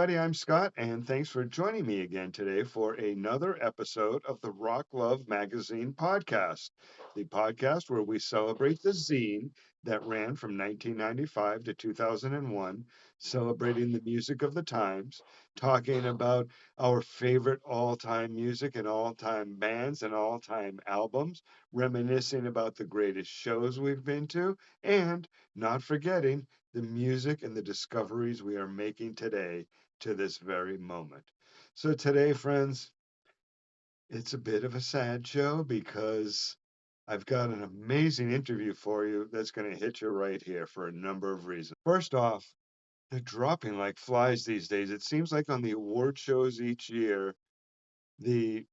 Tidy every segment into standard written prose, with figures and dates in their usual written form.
everybody. I'm Scott, and thanks for joining me again today for another episode of the RockLove Magazine Podcast, the podcast where we celebrate the zine that ran from 1995 to 2001, celebrating the music of the times, talking about our favorite all time music and all time bands and all time albums, reminiscing about the greatest shows we've been to, and not forgetting the music and the discoveries we are making today to this very moment. So, today, friends, it's a bit of a sad show because I've got an amazing interview for you that's going to hit you right here for a number of reasons. First off, they're dropping like flies these days. It seems like on the award shows each year, the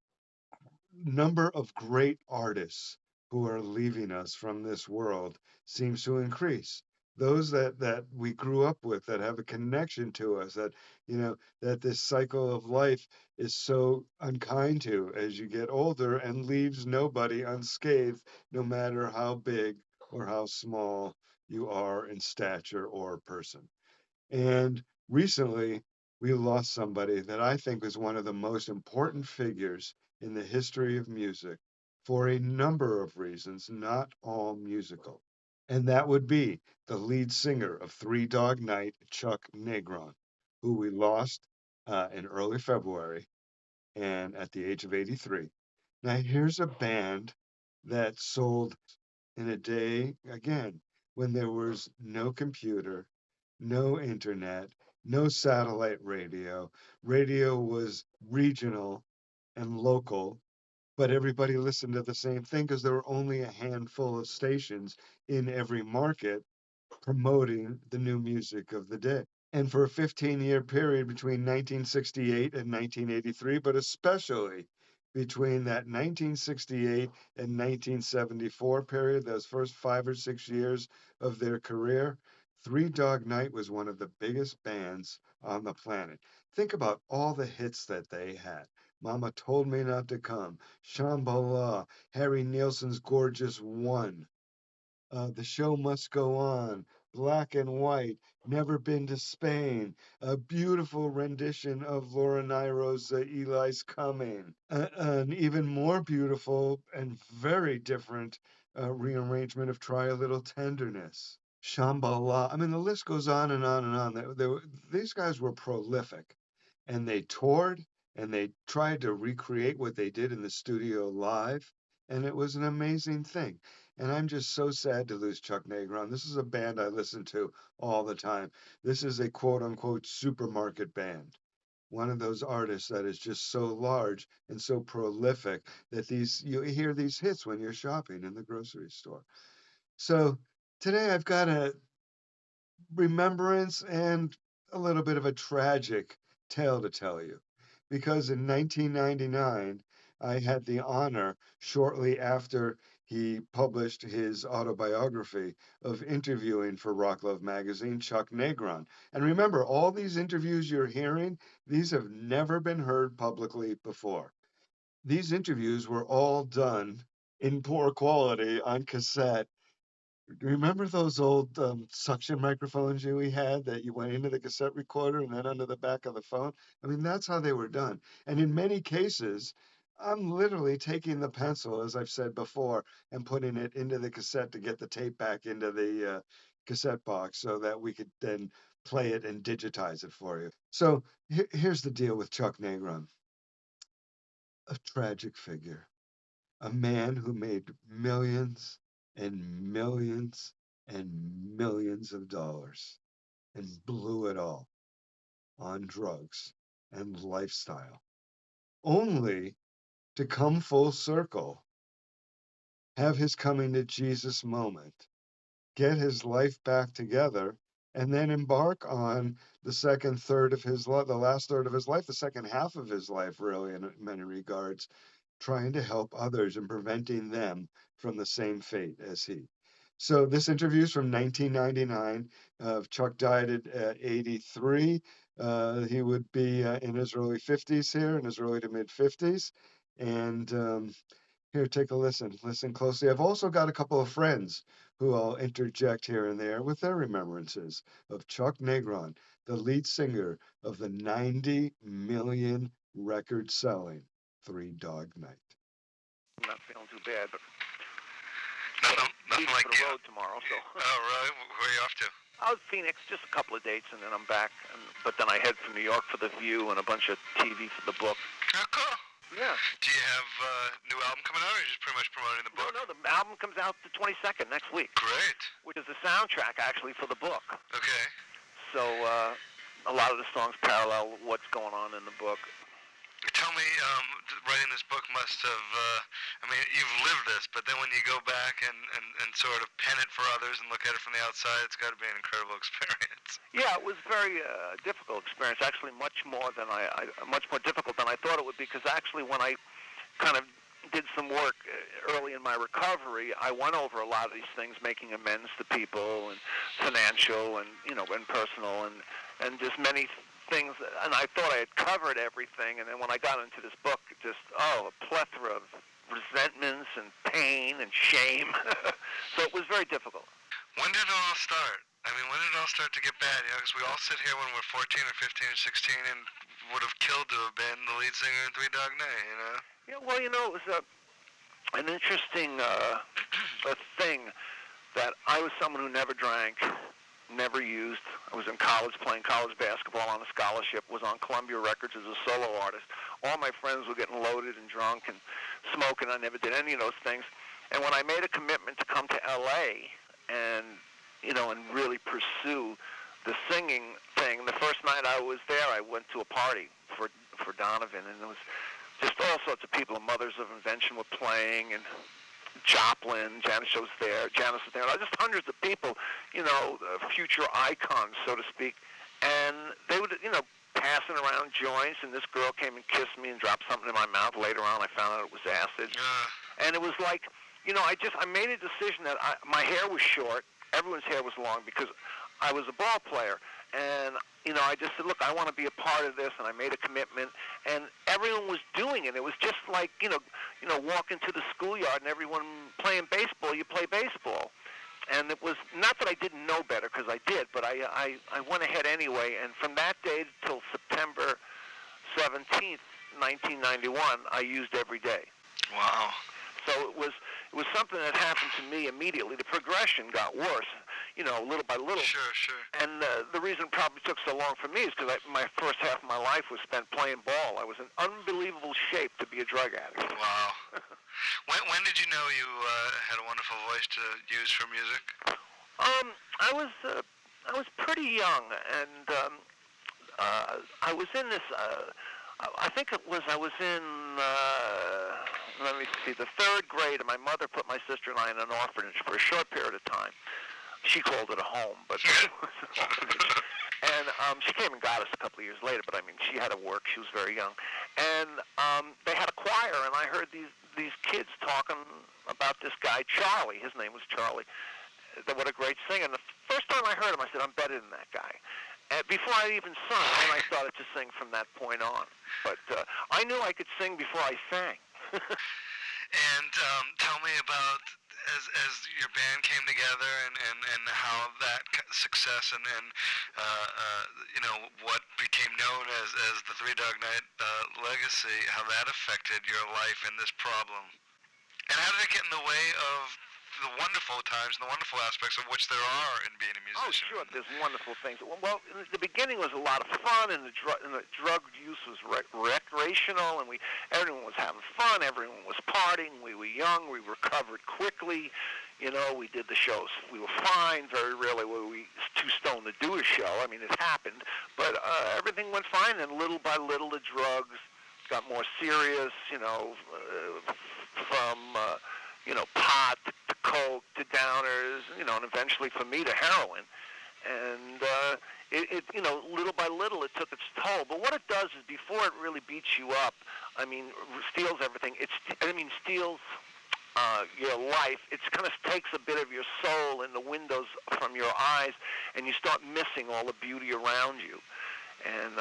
number of great artists who are leaving us from this world seems to increase. Those that we grew up with, that have a connection to us, that that this cycle of life is so unkind to as you get older and leaves nobody unscathed, no matter how big or how small you are in stature or person. And recently, we lost somebody that I think was one of the most important figures in the history of music for a number of reasons, not all musical. And that would be the lead singer of Three Dog Night, Chuck Negron, who we lost in early February and at the age of 83. Now, here's a band that sold in a day, again, when there was no computer, no internet, no satellite radio. Radio was regional and local, but everybody listened to the same thing because there were only a handful of stations in every market promoting the new music of the day. And for a 15-year period between 1968 and 1983, but especially between that 1968 and 1974 period, those first 5 or 6 years of their career, Three Dog Night was one of the biggest bands on the planet. Think about all the hits that they had. Mama Told Me Not to Come, Shambhala, Harry Nilsson's Gorgeous One, The Show Must Go On, Black and White, Never Been to Spain, a beautiful rendition of Laura Nyro's Eli's Coming, an even more beautiful and very different rearrangement of Try a Little Tenderness. Shambhala. I mean, the list goes on and on and on. These guys were prolific, and they toured and they tried to recreate what they did in the studio live, and it was an amazing thing. And I'm just so sad to lose Chuck Negron. This is a band I listen to all the time. This is a quote unquote supermarket band. One of those artists that is just so large and so prolific that these you hear these hits when you're shopping in the grocery store. So today I've got a remembrance and a little bit of a tragic tale to tell you. Because in 1999, I had the honor, shortly after he published his autobiography, of interviewing for RockLove Magazine Chuck Negron. And remember, all these interviews you're hearing, these have never been heard publicly before. These interviews were all done in poor quality on cassette. Remember those old suction microphones we had that you went into the cassette recorder and then under the back of the phone? I mean, that's how they were done. And in many cases, I'm literally taking the pencil, as I've said before, and putting it into the cassette to get the tape back into the cassette box so that we could then play it and digitize it for you. So here's the deal with Chuck Negron, a tragic figure, a man who made millions and millions and millions of dollars and blew it all on drugs and lifestyle, only to come full circle, have his coming to Jesus moment, get his life back together, and then embark on the second third of his life, the last third of his life, the second half of his life, really, in many regards, trying to help others and preventing them from the same fate as he. So this interview is from 1999. Chuck died at 83. He would be in his early 50s here, in his early to mid 50s. And here, take a listen. Listen closely. I've also got a couple of friends who I'll interject here and there with their remembrances of Chuck Negron, the lead singer of the 90 million record-selling Three Dog Night. I'm not feeling too bad, but Nothing like for the road tomorrow. So. Oh, really? Where are you off to? I was Phoenix, just a couple of dates, and then I'm back. But then I head for New York for The View and a bunch of TV for the book. Oh, cool. Yeah. Do you have a new album coming out, or are you just pretty much promoting the book? No, the album comes out the 22nd, next week. Great. Which is the soundtrack, actually, for the book. Okay. So a lot of the songs parallel what's going on in the book. Tell me, writing this book must have, I mean, you've lived this, but then when you go back and sort of pen it for others and look at it from the outside, it's got to be an incredible experience. Yeah, it was a very difficult experience, actually much more difficult than I thought it would be, because actually when I kind of did some work early in my recovery, I went over a lot of these things, making amends to people and financial and, and personal and just many things, and I thought I had covered everything, and then when I got into this book, just, a plethora of resentments and pain and shame. So it was very difficult. When did it all start? I mean, when did it all start to get bad? Because we all sit here when we're 14 or 15 or 16 and would have killed to have been the lead singer in Three Dog Night, Yeah, well, it was an interesting thing that I was someone who never drank, never used. I was in college playing college basketball on a scholarship, was on Columbia Records as a solo artist. All my friends were getting loaded and drunk and smoking. I never did any of those things. And when I made a commitment to come to L.A. and really pursue the singing thing, the first night I was there, I went to a party for Donovan, and it was just all sorts of people. Mothers of Invention were playing, and Joplin, Janis was there, just hundreds of people, future icons, so to speak, and they would, passing around joints, and this girl came and kissed me and dropped something in my mouth. Later on, I found out it was acid, and it was like, I made a decision that my hair was short, everyone's hair was long, because I was a ball player, and I just said, look, I want to be a part of this, and I made a commitment, and everyone was doing it. It was just like, walk into the schoolyard and everyone playing baseball, you play baseball. And it was not that I didn't know better, because I did, but I went ahead anyway, and from that day till September 17th, 1991, I used every day. Wow. So it was something that happened to me immediately. The progression got worse, little by little. Sure. And the reason it probably took so long for me is because my first half of my life was spent playing ball. I was in unbelievable shape to be a drug addict. Wow. When did you know you had a wonderful voice to use for music? I was pretty young, and I was in this. I think it was. I was in. Let me see. The third grade, and my mother put my sister and I in an orphanage for a short period of time. She called it a home, but it was an orphanage. And she came and got us a couple of years later. But I mean, she had to work. She was very young, and they had a choir, and I heard these kids talking about this guy Charlie. His name was Charlie. What a great singer. And the first time I heard him, I said, I'm better than that guy. And before I even sung, and I started to sing from that point on. But I knew I could sing before I sang. And tell me about as your band came together and how that success and what became known as the Three Dog Night legacy, how that affected your life and this problem. And how did it get in the way of the wonderful times and the wonderful aspects of which there are in being a musician? Oh, sure. There's wonderful things. Well, in the beginning was a lot of fun, and the drug use was recreational, and everyone was having fun. Everyone was partying. We were young. We recovered quickly. We did the shows. We were fine. Very rarely were we too stoned to do a show. I mean, it happened. But everything went fine, and little by little the drugs got more serious, from pot to coke to downers, and eventually for me to heroin. And it little by little it took its toll. But what it does is before it really beats you up, steals everything. Steals your life. It kind of takes a bit of your soul and the windows from your eyes, and you start missing all the beauty around you. And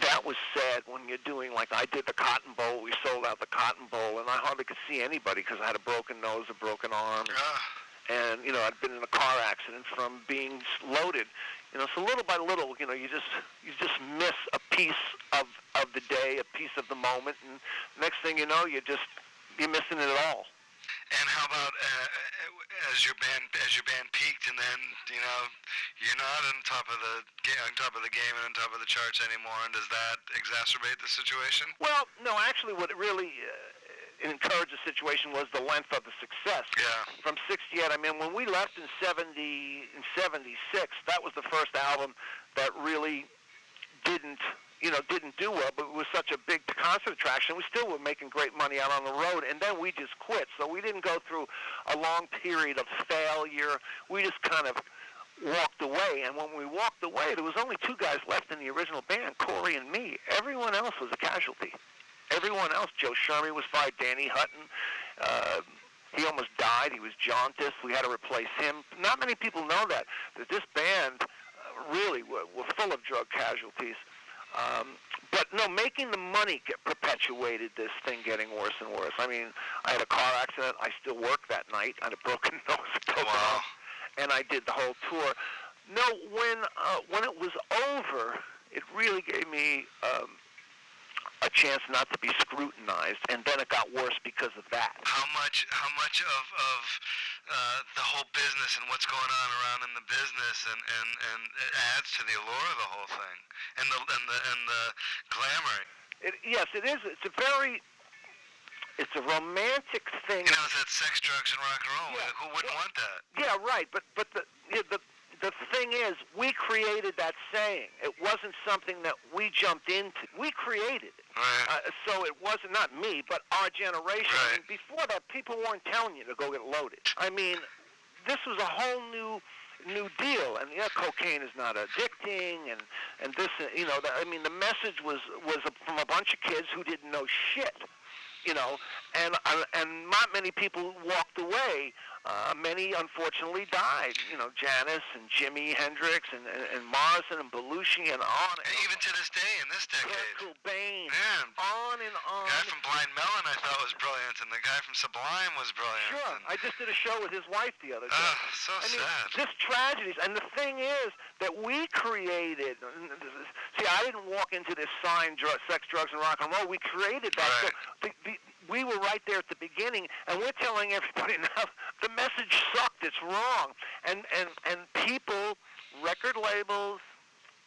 that was sad when you're doing, like I did the Cotton Bowl. We sold out the Cotton Bowl, and I hardly could see anybody because I had a broken nose, a broken arm. And I'd been in a car accident from being loaded, So little by little, you just miss a piece of the day, a piece of the moment, and next thing you know, you're missing it all. And how about as your band peaked, and then you're not on top of the game and on top of the charts anymore, and does that exacerbate the situation? Well, no, actually, what it really encouraged the situation was the length of the success. Yeah. From '68, I mean, when we left in '76, that was the first album that really didn't do well, but it was such a big concert attraction. We still were making great money out on the road, and then we just quit. So we didn't go through a long period of failure. We just kind of walked away, and when we walked away, there was only two guys left in the original band, Corey and me. Everyone else was a casualty. Everyone else, Joe Shermy was fired, Danny Hutton, he almost died. He was jaundiced. We had to replace him. Not many people know that this band really were full of drug casualties. But no, making the money perpetuated this thing getting worse and worse. I mean, I had a car accident. I still work that night. I had a broken nose, broken arm, and I did the whole tour. No, when it was over, it really gave me a chance not to be scrutinized, and then it got worse because of that. How much of the whole business and what's going on around in the business and it adds to the allure of the whole thing and the glamour. Yes, it is. It's a romantic thing. It's that sex, drugs, and rock and roll. Yeah. Who wouldn't want that? Yeah, right. But the thing is, we created that saying. It wasn't something that we jumped into. We created it. Right. So it wasn't, not me, but our generation. Right. I mean, before that, people weren't telling you to go get loaded. I mean, this was a whole new deal. And cocaine is not addicting, and this, I mean, the message was from a bunch of kids who didn't know shit. And not many people walked away. Many, unfortunately, died. Janis and Jimi Hendrix and Morrison and Belushi and on. And even to this day, in this decade. Kurt Cobain. Yeah. On and on. The guy from Blind Melon I thought was brilliant, and the guy from Sublime was brilliant. Sure. I just did a show with his wife the other day. So sad. Just tragedies. And the thing is that we created. See, I didn't walk into this sign, sex, drugs, and rock and roll. We created that. Right. So we were right there at the beginning, and we're telling everybody now the message sucked. It's wrong. And people, record labels,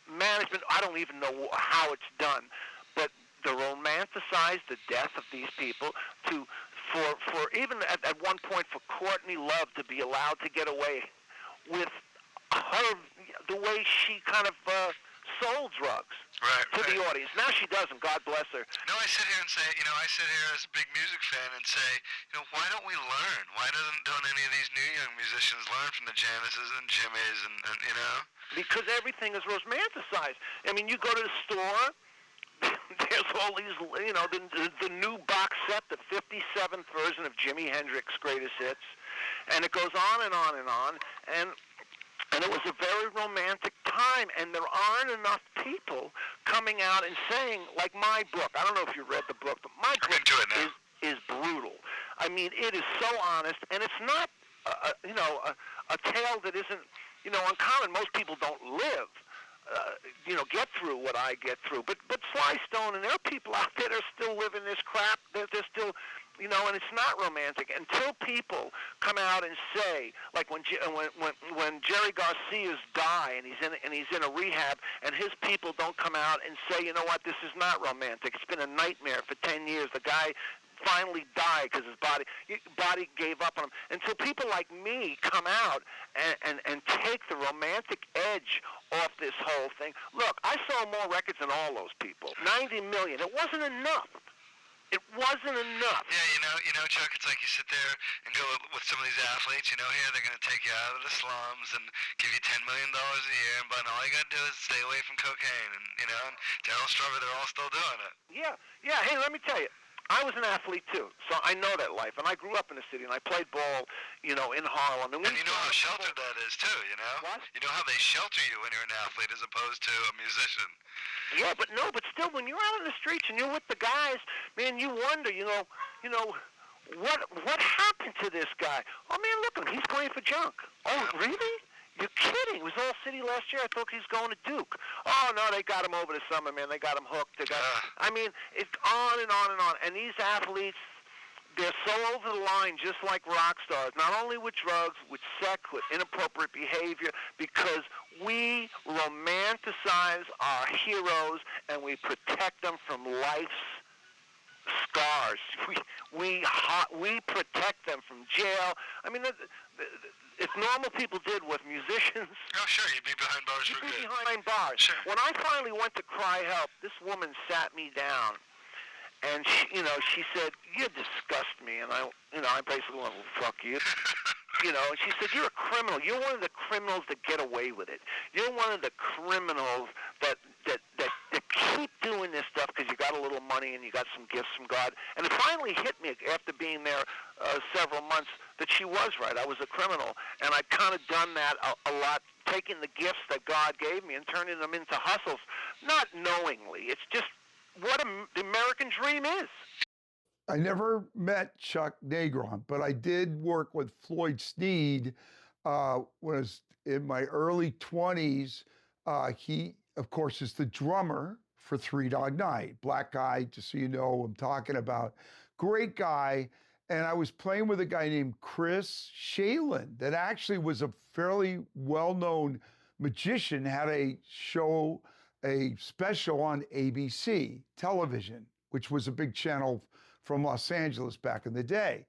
management, I don't even know how it's done, but to romanticize the death of these people, for even at one point for Courtney Love to be allowed to get away with the way she kind of sold drugs to the audience. Now she doesn't, God bless her. No, I sit here and say, I sit here as a big music fan and say, why don't we learn? Why don't any of these new young musicians learn from the Janices and Jimmys and Because everything is romanticized. I mean, you go to the store, there's all these, the new box set, the 57th version of Jimi Hendrix Greatest Hits, and it goes on and on and on, and it was a very romantic time, and there aren't enough people coming out and saying, like my book. I don't know if you read the book, but my book is brutal. I mean, it is so honest, and it's not, a tale that isn't, uncommon. Most people don't live, get through what I get through. But Sly Stone, and there are people out there that are still living this crap. They're still... and it's not romantic until people come out and say, like when Jerry Garcia's die and he's in a rehab, and his people don't come out and say, you know what, this is not romantic. It's been a nightmare for 10 years. The guy finally died because his body gave up on him. Until people like me come out and take the romantic edge off this whole thing. Look, I sold more records than all those people. 90 million. It wasn't enough. It wasn't enough. Yeah, Chuck, it's like you sit there and go with some of these athletes, here they're going to take you out of the slums and give you $10 million a year, but all you got to do is stay away from cocaine. And, and Darryl Strawberry, they're all still doing it. Yeah. Hey, let me tell you. I was an athlete, too, so I know that life. And I grew up in the city, and I played ball, in Harlem. And you know how sheltered that is, too, What? You know how they shelter you when you're an athlete as opposed to a musician. Yeah, but still, when you're out in the streets and you're with the guys, man, you wonder, what happened to this guy? Oh, man, look at him. He's playing for junk. Oh, really? You're kidding. It was All City last year. I thought he was going to Duke. Oh, no, they got him over the summer, man. They got him hooked. I mean, it's on and on and on. And these athletes, they're so over the line, just like rock stars, not only with drugs, with sex, with inappropriate behavior, because we romanticize our heroes and we protect them from life's scars. We protect them from jail. I mean, if normal people did what musicians... Oh, sure, you'd be behind bars for good. Behind bars. Sure. When I finally went to cry help, this woman sat me down, and she said, "You disgust me," and I basically went, "Well, fuck you." And she said, "You're a criminal. You're one of the criminals that get away with it. You're one of the criminals that keep doing this stuff because you got a little money and you got some gifts from God." And it finally hit me after being there several months that she was right. I was a criminal, and I'd kind of done that a lot, taking the gifts that God gave me and turning them into hustles, not knowingly. It's just what the American dream is. I never met Chuck Negron, but I did work with Floyd Sneed when I was in my early 20s. He, of course, is the drummer for Three Dog Night. Black guy, just so you know who I'm talking about. Great guy. And I was playing with a guy named Chris Shalin that actually was a fairly well-known magician, had a special on ABC television, which was a big channel from Los Angeles back in the day.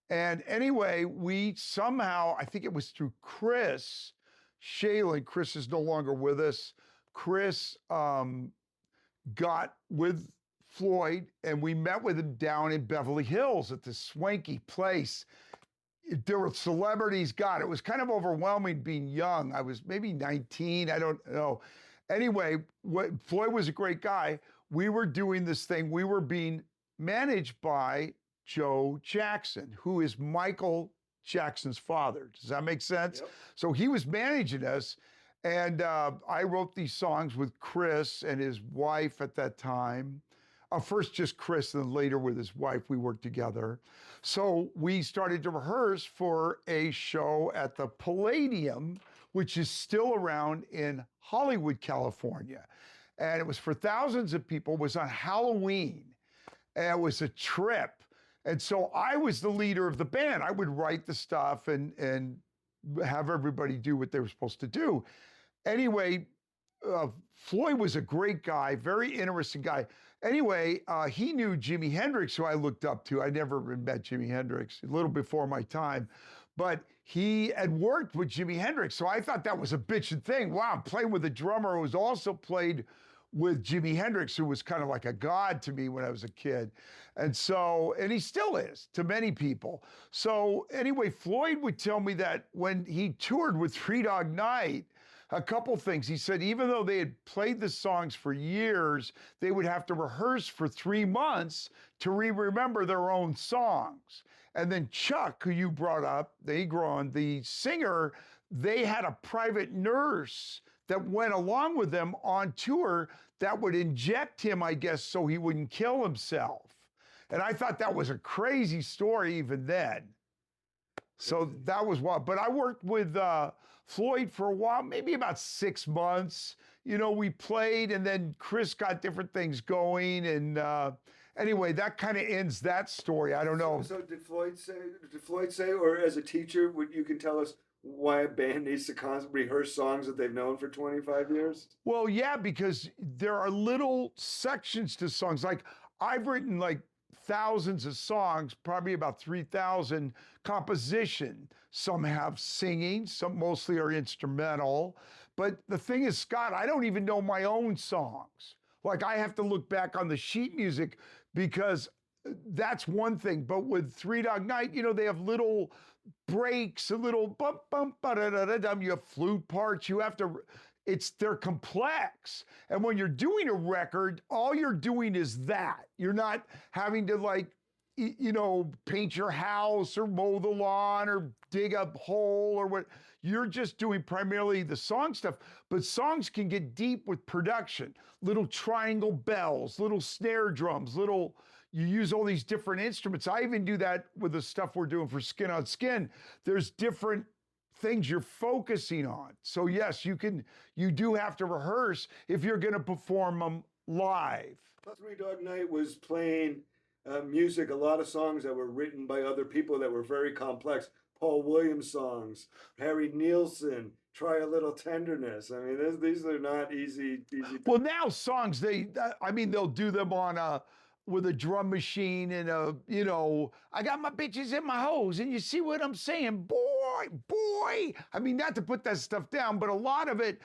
And anyway, we somehow, I think it was through Chris Shalin, Chris is no longer with us. Chris got with Floyd, and we met with him down in Beverly Hills at this swanky place. There were celebrities. God, it was kind of overwhelming being young. I was maybe 19, I don't know. Anyway, Floyd was a great guy. We were doing this thing. We were being managed by Joe Jackson, who is Michael Jackson's father. Does that make sense? Yep. So he was managing us, and I wrote these songs with Chris and his wife at that time. First just Chris, and then later with his wife, we worked together. So we started to rehearse for a show at the Palladium, which is still around in Hollywood, California. And it was for thousands of people. It was on Halloween. And it was a trip. And so I was the leader of the band. I would write the stuff and have everybody do what they were supposed to do. Anyway, Floyd was a great guy, very interesting guy. Anyway, he knew Jimi Hendrix, who I looked up to. I never met Jimi Hendrix, a little before my time. But he had worked with Jimi Hendrix, so I thought that was a bitchin' thing. Wow, I'm playing with a drummer who's also played with Jimi Hendrix, who was kind of like a god to me when I was a kid. And he still is to many people. So anyway, Floyd would tell me that when he toured with Three Dog Night, a couple things. He said, even though they had played the songs for years, they would have to rehearse for 3 months to remember their own songs. And then Chuck, who you brought up, Negron, the singer, they had a private nurse that went along with them on tour that would inject him, I guess, so he wouldn't kill himself. And I thought that was a crazy story even then. So that was wild. But I worked with Floyd for a while, maybe about 6 months. We played, and then Chris got different things going. And anyway, that kind of ends that story. I don't know. So did Floyd say, or as a teacher, you can tell us why a band needs to constantly rehearse songs that they've known for 25 years? Well, yeah, because there are little sections to songs. Like, I've written like thousands of songs, probably about 3,000 composition. Some have singing, some mostly are instrumental. But the thing is, Scott, I don't even know my own songs. Like, I have to look back on the sheet music because that's one thing. But with Three Dog Night, they have little breaks, a little bump, bump, ba-da-da-da-dum. You have flute parts. You have to, they're complex. And when you're doing a record, all you're doing is that. You're not having to paint your house or mow the lawn or dig a hole or what. You're just doing primarily the song stuff, but songs can get deep with production. Little triangle bells, little snare drums, you use all these different instruments. I even do that with the stuff we're doing for Skin on Skin. There's different things you're focusing on. So yes, you do have to rehearse if you're going to perform them live. Three Dog Night was playing music, a lot of songs that were written by other people that were very complex. Paul Williams songs, Harry Nilsson, Try a Little Tenderness. I mean, these are not easy. Well, now songs, they'll do them on with a drum machine and I got my bitches in my hose, and you see what I'm saying? Boy. I mean, not to put that stuff down, but a lot of it,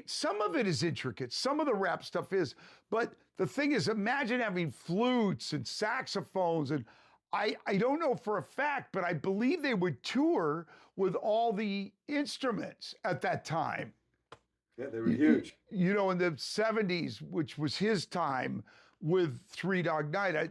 some of it is intricate. Some of the rap stuff is, but the thing is, imagine having flutes and saxophones, and I don't know for a fact, but I believe they would tour with all the instruments at that time. Yeah, they were huge. In the 70s, which was his time with Three Dog Night,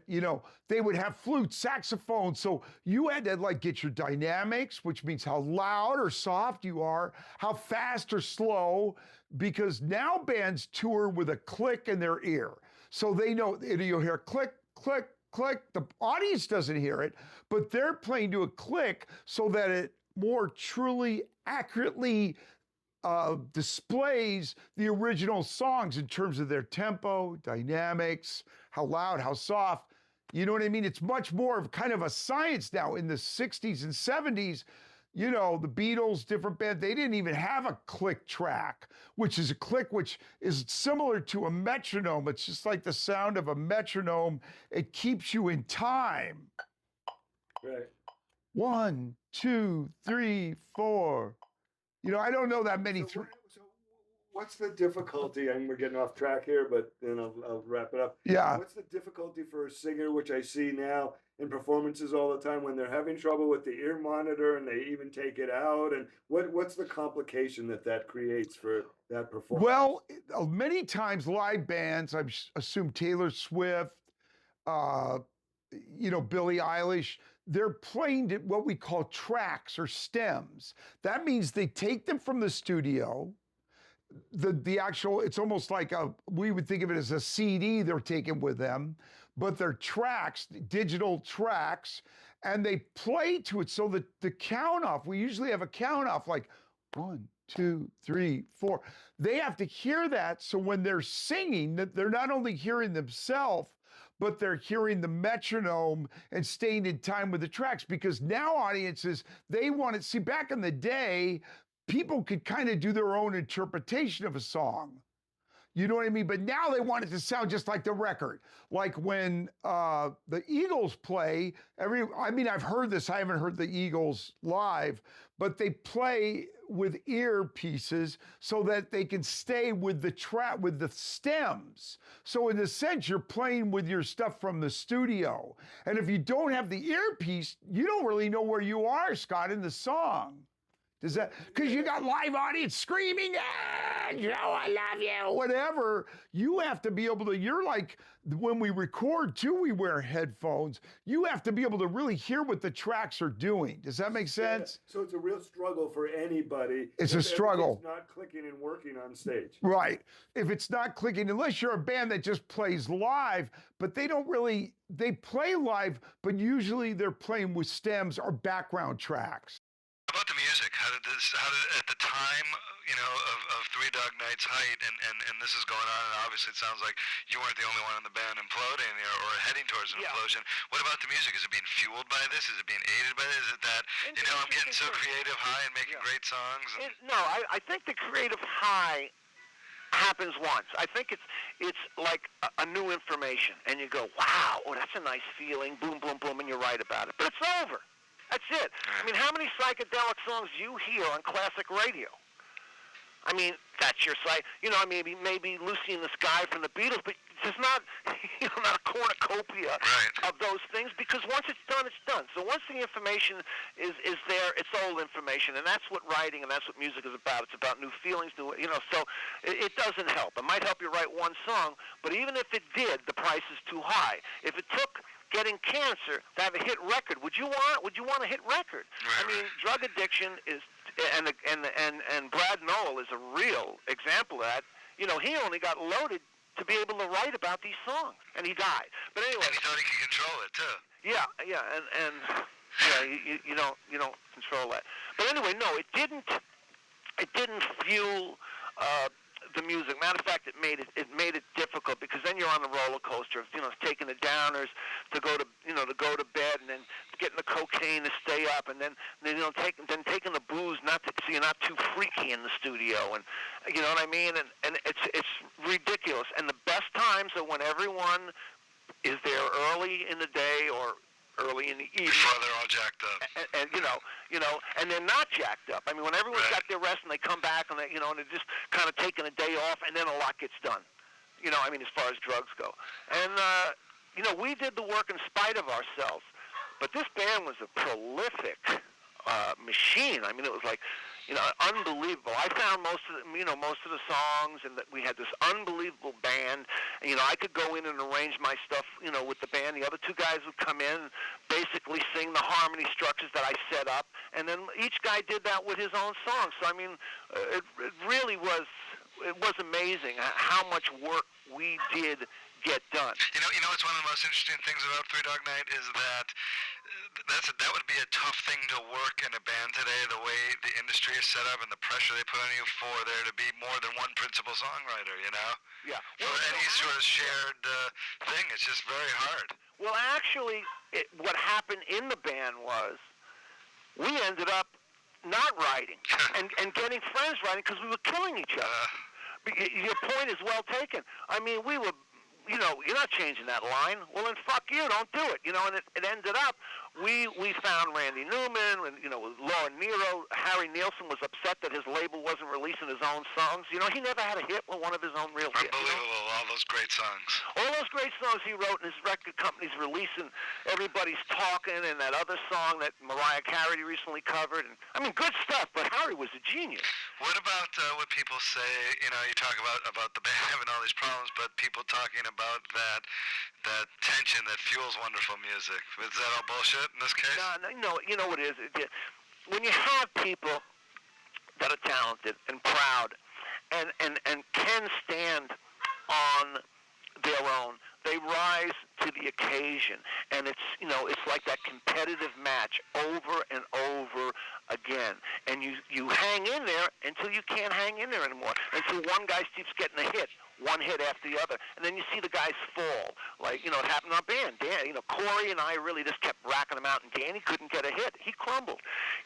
they would have flutes, saxophones. So you had to get your dynamics, which means how loud or soft you are, how fast or slow, because now bands tour with a click in their ear. So they know, you'll hear click, click, click. The audience doesn't hear it, but they're playing to a click so that it more truly, accurately displays the original songs in terms of their tempo, dynamics, how loud, how soft. You know what I mean? It's much more of kind of a science now. In the 60s and 70s, the Beatles, different band, they didn't even have a click track, which is a click, which is similar to a metronome. It's just like the sound of a metronome. It keeps you in time. Right. 1, 2, 3, 4. I don't know that many. So what's the difficulty? I mean, we're getting off track here, but then I'll wrap it up. Yeah. What's the difficulty for a singer, which I see now in performances all the time, when they're having trouble with the ear monitor and they even take it out? And what's the complication that creates for that performance? Well, many times live bands, I assume Taylor Swift, Billie Eilish, they're playing what we call tracks or stems. That means they take them from the studio. The actual, it's almost like we would think of it as a CD they're taking with them, but they're tracks, digital tracks, and they play to it. So the count off, we usually have a count off like 1, 2, 3, 4. They have to hear that. So when they're singing, they're not only hearing themselves, but they're hearing the metronome and staying in time with the tracks, because now audiences, they want to see, back in the day, people could kind of do their own interpretation of a song. You know what I mean? But now they want it to sound just like the record. Like when the Eagles play, I've heard this, I haven't heard the Eagles live, but they play with earpieces so that they can stay with the track, with the stems. So in a sense, you're playing with your stuff from the studio. And if you don't have the earpiece, you don't really know where you are, Scott, in the song. Does that, because you got live audience screaming, Joe, I love you, whatever. You have to be able to, you're like, when we record too, we wear headphones. You have to be able to really hear what the tracks are doing. Does that make sense? Yeah. So it's a real struggle for anybody. It's a struggle. It's not clicking and working on stage. Right. If it's not clicking, unless you're a band that just plays live, but they play live, but usually they're playing with stems or background tracks. About the music, how did at the time, of Three Dog Night's height, and this is going on, and obviously it sounds like you weren't the only one in the band imploding or heading towards an implosion. What about the music? Is it being fueled by this? Is it being aided by this? Is it that, I'm getting so creative high and making great songs? No, I think the creative high happens once. I think it's like a new information, and you go, wow, that's a nice feeling, boom, boom, boom, and you write about it. But it's over. That's it. I mean, how many psychedelic songs do you hear on classic radio? I mean, that's your maybe Lucy in the Sky from the Beatles, but there's not, not a cornucopia of those things, because once it's done, it's done. So once the information is there, it's old information, and that's what writing and that's what music is about. It's about new feelings, so it doesn't help. It might help you write one song, but even if it did, the price is too high. If it took getting cancer to have a hit record, would you want a hit record? I mean, drug addiction is, and Brad Noel is a real example of that. He only got loaded to be able to write about these songs, and he died. But anyway, and he thought he could control it too. Yeah, and Yeah, you don't control that. But anyway, no, it didn't fuel the music. Matter of fact, it made it difficult, because then you're on the roller coaster of taking the downers to go to bed, and then getting the cocaine to stay up, and then taking the booze so you're not too freaky in the studio, and you know what I mean. And it's ridiculous. And the best times are when everyone is there early in the day or early in the evening. Before they're all jacked up. And and they're not jacked up. I mean, when everyone's got their rest and they come back and and they're just kind of taking a day off, and then a lot gets done. I mean, as far as drugs go. And we did the work in spite of ourselves. But this band was a prolific machine. I mean, it was like, unbelievable. I found most of the songs, and that we had this unbelievable band. And, I could go in and arrange my stuff, with the band. The other two guys would come in, basically sing the harmony structures that I set up, and then each guy did that with his own songs. So I mean, it really was amazing how much work we did get done. You know, it's one of the most interesting things about Three Dog Night is that that would be a tough thing to work in a band today, the way the industry is set up and the pressure they put on you for there to be more than one principal songwriter, Yeah. For any sort of shared thing, it's just very hard. Well, actually, what happened in the band was we ended up not writing and getting friends writing, because we were killing each other. Your point is well taken. I mean, we were, you're not changing that line. Well, then fuck you, don't do it. And it ended up, we found Randy Newman, and, Laura Nero. Harry Nilsson was upset that his label wasn't releasing his own songs. He never had a hit with one of his own real hits. Unbelievable, all those great songs. All those great songs he wrote, and his record company's releasing Everybody's Talking and that other song that Mariah Carey recently covered. And, I mean, good stuff, but Harry was a genius. What about what people say, you talk about the band having all these problems, but people talking about that tension that fuels wonderful music. Is that all bullshit in this case? No, you know what it is? When you have people that are talented and proud and can stand on their own, they rise to the occasion, and it's like that competitive match over and over again, and you hang in there until you can't hang in there anymore, until one guy keeps getting a hit, one hit after the other, and then you see the guys fall. Like, it happened in our band. Dan, Corey and I really just kept racking him out, and Danny couldn't get a hit. He crumbled.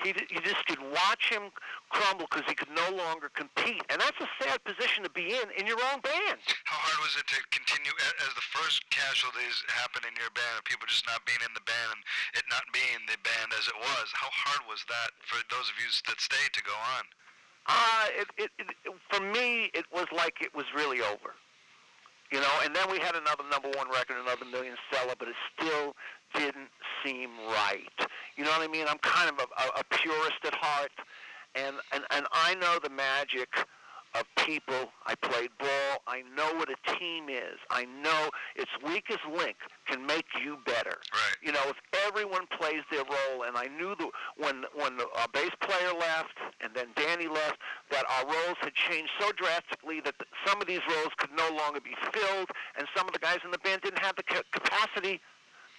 You just could watch him crumble because he could no longer compete, and that's a sad position to be in your own band. How hard was it to continue as the first casualties happened in your band, of people just not being in the band and it not being the band as it was? How hard was that for those of you that stayed to go on? For me, it was like it was really over. And then we had another number one record, another million seller, but it still didn't seem right. You know what I mean? I'm kind of a purist at heart, and I know the magic of people. I played ball. I know what a team is. I know its weakest link can make you better. Right. If everyone plays their role, and I knew that when our bass player left and then Danny left, that our roles had changed so drastically that some of these roles could no longer be filled, and some of the guys in the band didn't have the capacity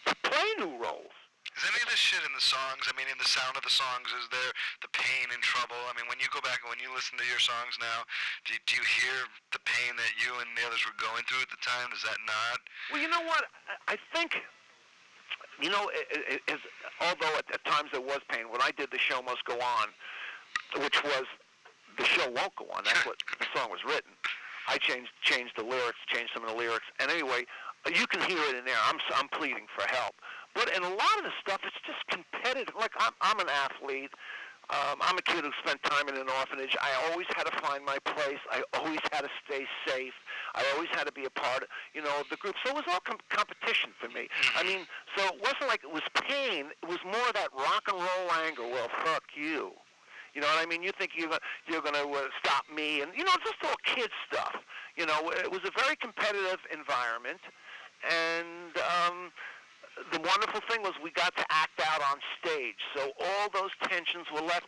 to play new roles. Is any of this shit in the songs? I mean, in the sound of the songs, is there the pain and trouble? I mean, when you go back and when you listen to your songs now, do you hear the pain that you and the others were going through at the time? Does that not? Well, you know what? I think, although at times there was pain, when I did The Show Must Go On, which was The Show Won't Go On, that's what the song was written. I changed the lyrics, changed some of the lyrics, and anyway, you can hear it in there. I'm pleading for help. But in a lot of the stuff, it's just competitive. Like, I'm an athlete. I'm a kid who spent time in an orphanage. I always had to find my place. I always had to stay safe. I always had to be a part of the group. So it was all competition for me. I mean, so it wasn't like it was pain. It was more that rock and roll anger. Well, fuck you. You know what I mean? You think you're going to stop me, and just all kid stuff. It was a very competitive environment, and the wonderful thing was we got to act out on stage. So all those tensions were let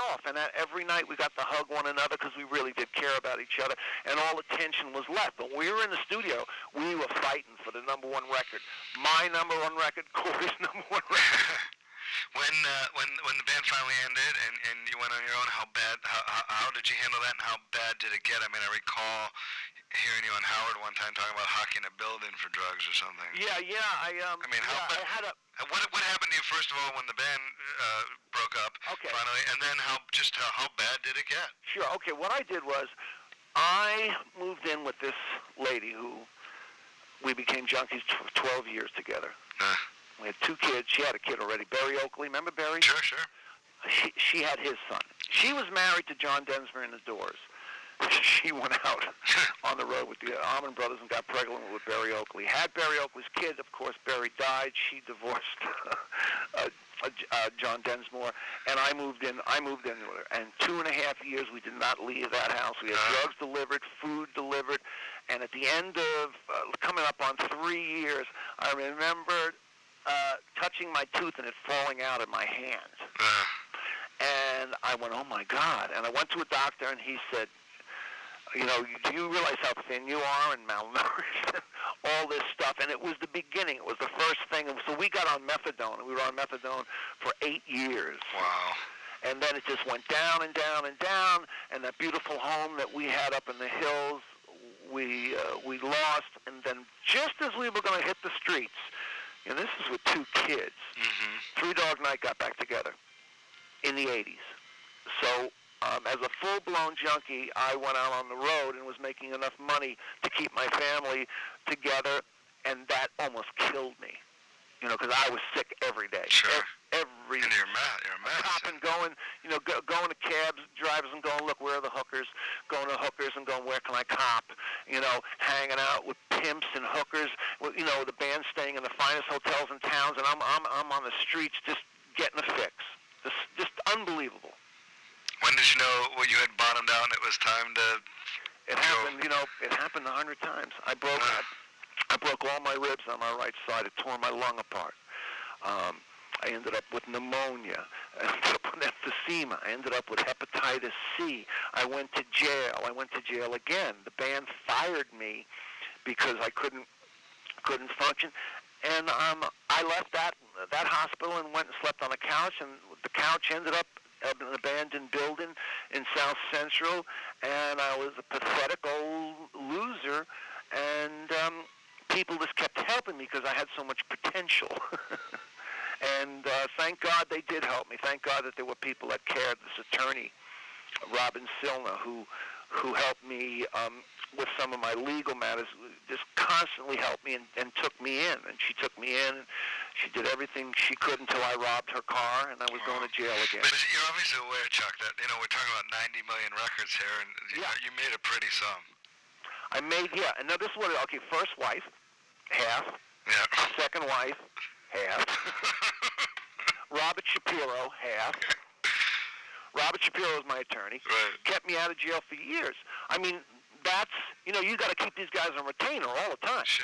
off, and every night we got to hug one another because we really did care about each other, and all the tension was left. But when we were in the studio, we were fighting for the number one record. My number one record, Corey's number one record. When when the band finally ended and you went on your own, how did you handle that, and how bad did it get? I mean, I recall hearing you on Howard one time talking about hocking a building for drugs or something. Yeah. I mean, what happened to you first of all when the band broke up? Okay. Finally, and then how bad did it get? Sure. Okay. What I did was, I moved in with this lady who we became junkies 12 years together. We had 2 kids. She had a kid already, Barry Oakley. Remember Barry? Sure. She had his son. She was married to John Densmore in the Doors. She went out on the road with the Allman Brothers and got pregnant with Barry Oakley. Had Barry Oakley's kid. Of course, Barry died. She divorced John Densmore, and I moved in with her. And 2.5 years we did not leave that house. We had drugs delivered, food delivered, and at the end of coming up on 3 years, I remember touching my tooth and it falling out of my hand. And I went, oh my God! And I went to a doctor, and he said, you know, do you realize how thin you are and malnourished? All this stuff. And it was the beginning. It was the first thing. And so we got on methadone, and we were on methadone for 8 years. Wow. And then it just went down and down and down. And that beautiful home that we had up in the hills, we lost. And then just as we were going to hit the streets, and this is with 2 kids, Three Dog Night got back together in the 80s. So as a full-blown junkie, I went out on the road and was making enough money to keep my family together, and that almost killed me, you know, because I was sick every day. Sure. Every and you're a mess. Copping, going to cabs, drivers, and going, look, where are the hookers? Going to hookers and going, where can I cop? You know, hanging out with pimps and hookers. You know, the band staying in the finest hotels and towns, and I'm on the streets just getting a fix. Just unbelievable. When did you know you had bottomed out and it was time to It happened, you know, it happened 100 times. I broke all my ribs on my right side. It tore my lung apart. I ended up with pneumonia. I ended up with emphysema. I ended up with hepatitis C. I went to jail. I went to jail again. The band fired me because I couldn't function. And I left that hospital and went and slept on a couch, and the couch ended up in an abandoned building in South Central, and I was a pathetic old loser, and people just kept helping me because I had so much potential. And thank God they did help me. Thank God that there were people that cared. This attorney, Robin Silna, who helped me with some of my legal matters, just constantly helped me and took me in. And she took me in. She did everything she could until I robbed her car, and I was going to jail again. But you're obviously aware, Chuck, that, you know, we're talking about 90 million records here, and you made a pretty sum. I made, and now this is what, okay, first wife, half. Yeah. Second wife, half. Robert Shapiro, half. Robert Shapiro was my attorney. Right. Kept me out of jail for years. I mean, that's, you know, you got to keep these guys on retainer all the time. Sure.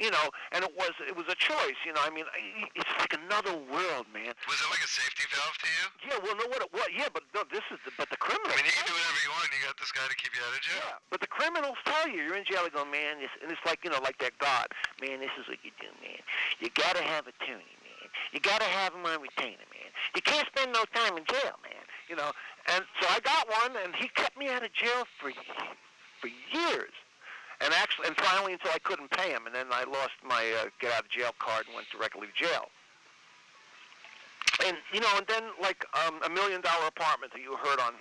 You know, and it was a choice. You know, I mean, it's like another world, man. Was it like a safety valve to you? Yeah, well, no, what it was, yeah, but no, but the criminals. I mean, you can do whatever you want, and you got this guy to keep you out of jail. Yeah, but the criminals tell you, you're in jail, they go, man, and it's like, you know, like that God, man, this is what you do, man. You got to have attorney, man. You got to have him on retainer, man. You can't spend no time in jail, man. You know, and so I got one, and he kept me out of jail for years. And finally until I couldn't pay him, and then I lost my get out of jail card and went directly to jail. And you know, and then like $1 million apartment that you heard on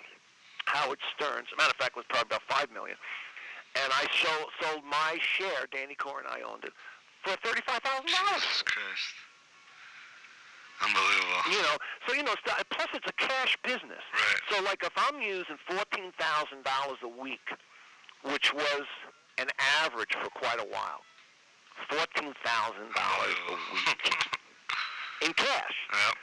Howard Stern's. As a matter of fact, it was probably about $5 million. And I sold my share. Danny Core and I owned it for $35,000. Jesus Christ. Unbelievable. You know, so you know, plus it's a cash business. Right. So like if I'm using $14,000 a week, which was an average for quite a while, $14,000 a week in cash. Yep.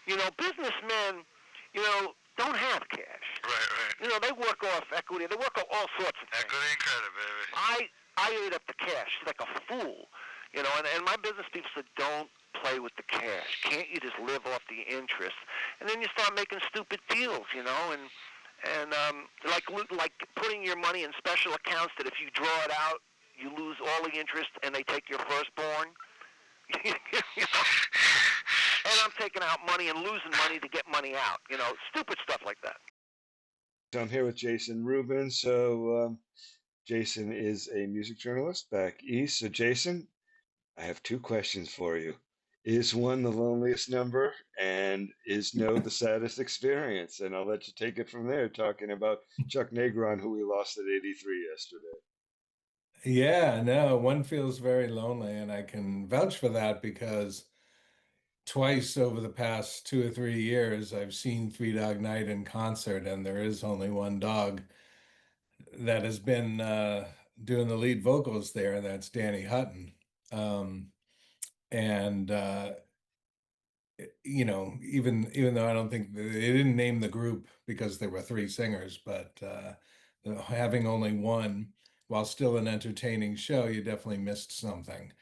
You know, businessmen, you know, don't have cash. Right. You know, they work off equity. They work off all sorts of things. Equity and credit, baby. I ate up the cash like a fool. You know, and my business people said, don't play with the cash. Can't you just live off the interest? And then you start making stupid deals, you know, and like putting your money in special accounts that if you draw it out, you lose all the interest and they take your firstborn. You know? And I'm taking out money and losing money to get money out. Stupid stuff like that. So I'm here with Jason Rubin. So Jason is a music journalist back east. So Jason, I have two questions for you. Is one the loneliest number, and is no the saddest experience? And I'll let you take it from there, talking about Chuck Negron, who we lost at 83 yesterday. Yeah, no, one feels very lonely, and I can vouch for that because twice over the past 2 or 3 years, I've seen Three Dog Night in concert, and there is only one dog that has been doing the lead vocals there, and that's Danny Hutton. Um, and even though I don't think they didn't name the group because there were three singers, but having only one, while still an entertaining show, you definitely missed something.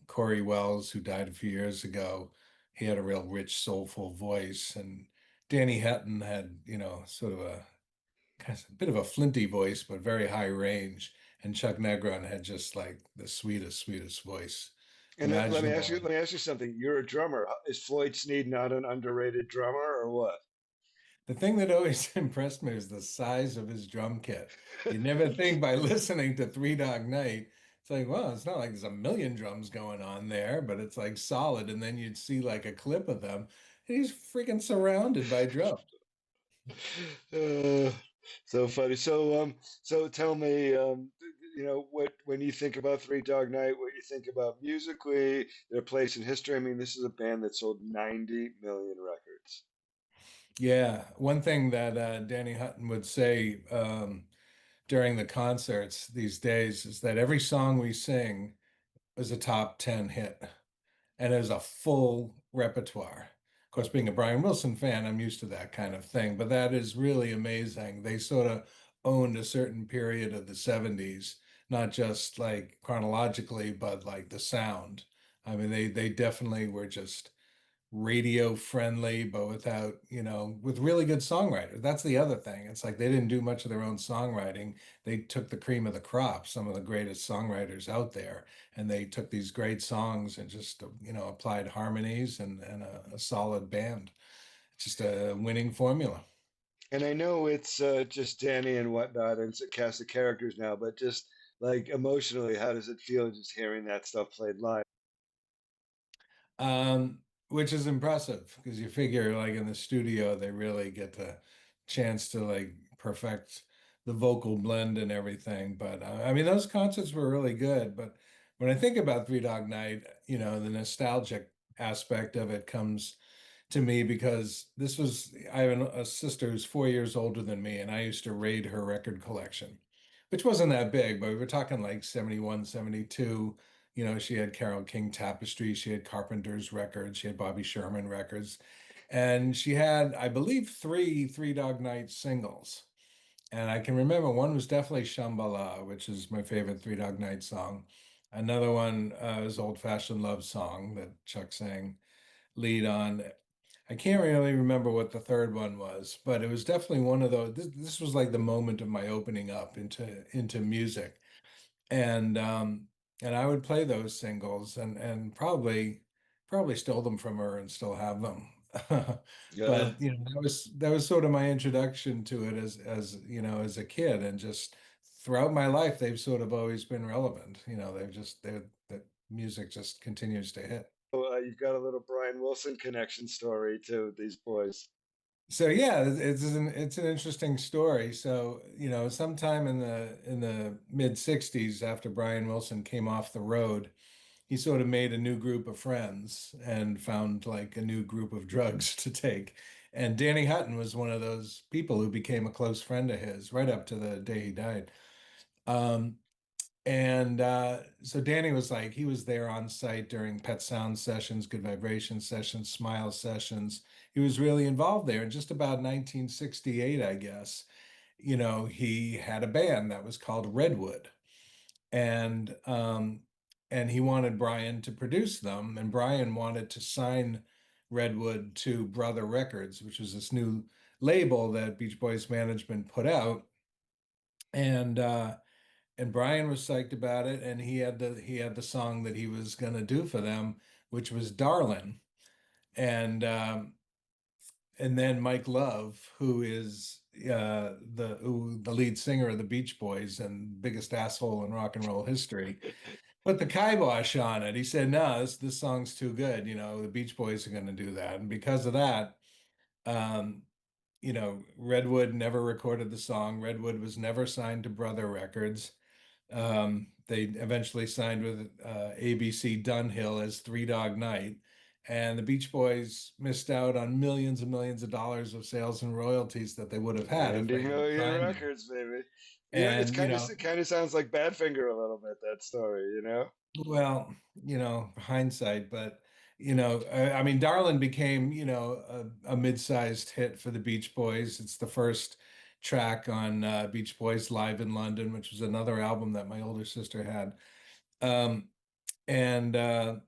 Corey Wells, who died a few years ago, he had a real rich, soulful voice, and Danny Hutton had, sort of a kind of a bit of a flinty voice, but very high range. And Chuck Negron had just like the sweetest, sweetest voice And let me ask you, imaginable. let me ask you something. You're a drummer. Is Floyd Sneed not an underrated drummer, or what? The thing that always impressed me is the size of his drum kit. You never think by listening to Three Dog Night, it's like, well, it's not like there's a million drums going on there, but it's like solid. And then you'd see like a clip of them, and he's freaking surrounded by drums. Uh, so funny. So tell me, what when you think about Three Dog Night, what you think about musically, their place in history. I mean, this is a band that sold 90 million records. Yeah, one thing that Danny Hutton would say during the concerts these days is that every song we sing is a top 10 hit. And there's a full repertoire. Of course, being a Brian Wilson fan, I'm used to that kind of thing, but that is really amazing. They sort of owned a certain period of the 70s, not just like chronologically, but like the sound. I mean, they definitely were just radio friendly, but without, with really good songwriters. That's the other thing. It's like they didn't do much of their own songwriting. They took the cream of the crop, some of the greatest songwriters out there, and they took these great songs and just, applied harmonies and a solid band. Just a winning formula. And I know it's just Danny and whatnot, and it's a cast of characters now, but just like emotionally, how does it feel just hearing that stuff played live? um, which is impressive because you figure like in the studio they really get the chance to like perfect the vocal blend and everything. But I mean, those concerts were really good. But when I think about Three Dog Night, the nostalgic aspect of it comes to me because I have a sister who's 4 years older than me, and I used to raid her record collection, which wasn't that big, but we were talking like 71, 72. She had Carole King Tapestry, she had Carpenter's records, she had Bobby Sherman records, and she had, I believe, Three Dog Night singles. And I can remember one was definitely Shambhala, which is my favorite Three Dog Night song. Another one is Old Fashioned Love Song that Chuck sang lead on. I can't really remember what the third one was, but it was definitely one of those. This was like the moment of my opening up into music, and um, and I would play those singles and probably stole them from her and still have them. Yeah. But that was sort of my introduction to it as a kid, and just throughout my life they've sort of always been relevant. The music just continues to hit. So, you've got a little Brian Wilson connection story to these boys. So yeah, it's an interesting story. So, sometime in the mid 60s, after Brian Wilson came off the road, he sort of made a new group of friends and found like a new group of drugs to take. And Danny Hutton was one of those people who became a close friend of his right up to the day he died. Um, and so Danny was like, he was there on site during Pet Sound sessions, Good Vibration sessions, Smile sessions. He was really involved there. And just about 1968, I guess, he had a band that was called Redwood. And he wanted Brian to produce them. And Brian wanted to sign Redwood to Brother Records, which was this new label that Beach Boys management put out. And Brian was psyched about it, and he had the song that he was gonna do for them, which was "Darlin'." And then Mike Love, who is the lead singer of the Beach Boys and biggest asshole in rock and roll history, put the kibosh on it. He said, "No, this song's too good. You know, the Beach Boys are going to do that." And because of that, um, you know, Redwood never recorded the song. Redwood was never signed to Brother Records. They eventually signed with ABC Dunhill as Three Dog Night. And the Beach Boys missed out on millions and millions of dollars of sales and royalties that they would have had if Randy they had Hilliard signed them. Records, baby. You know, And, you know, it kind of sounds like Badfinger a little bit, that story, you know? well, you know, hindsight, but you know, I mean, Darlin became, you know, a mid-sized hit for the Beach Boys. It's the first track on Beach Boys Live in London, which was another album that my older sister had. Um, and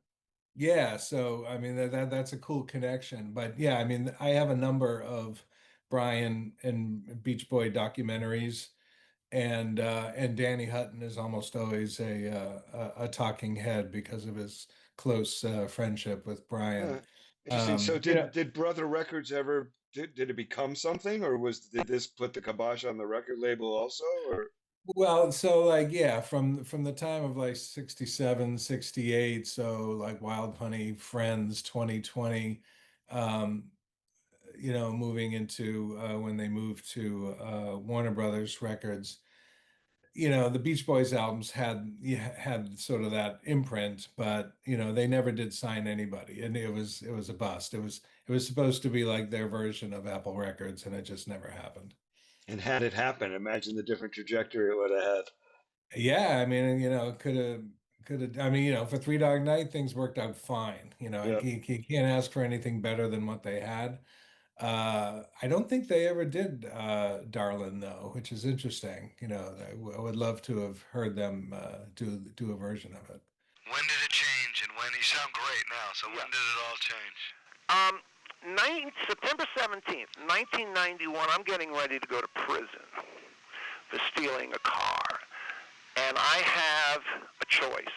yeah, so I mean that's a cool connection. But yeah, I mean, I have a number of Brian and Beach Boy documentaries, and Danny Hutton is almost always a talking head because of his close friendship with Brian. Huh. Interesting. So You know, did Brother Records ever did it become something, or did this put the kibosh on the record label also, or well, so like yeah, from the time of like 67, 68, so like Wild Honey, Friends, 2020, um, you know, moving into when they moved to Warner Brothers Records. You know, the Beach Boys albums had sort of that imprint, but you know, they never did sign anybody, and it was a bust. It was supposed to be like their version of Apple Records, and it just never happened. and had it happened, imagine the different trajectory it would have had. Yeah, I mean, you know, could have. I mean, you know, for Three Dog Night, things worked out fine. You know, Yep. you can't ask for anything better than what they had. I don't think they ever did Darlin though, which is interesting. You know, I would love to have heard them do a version of it. When did it change, and when you sound great now? So when did it all change? Um, September 17th, 1991, I'm getting ready to go to prison for stealing a car. And I have a choice.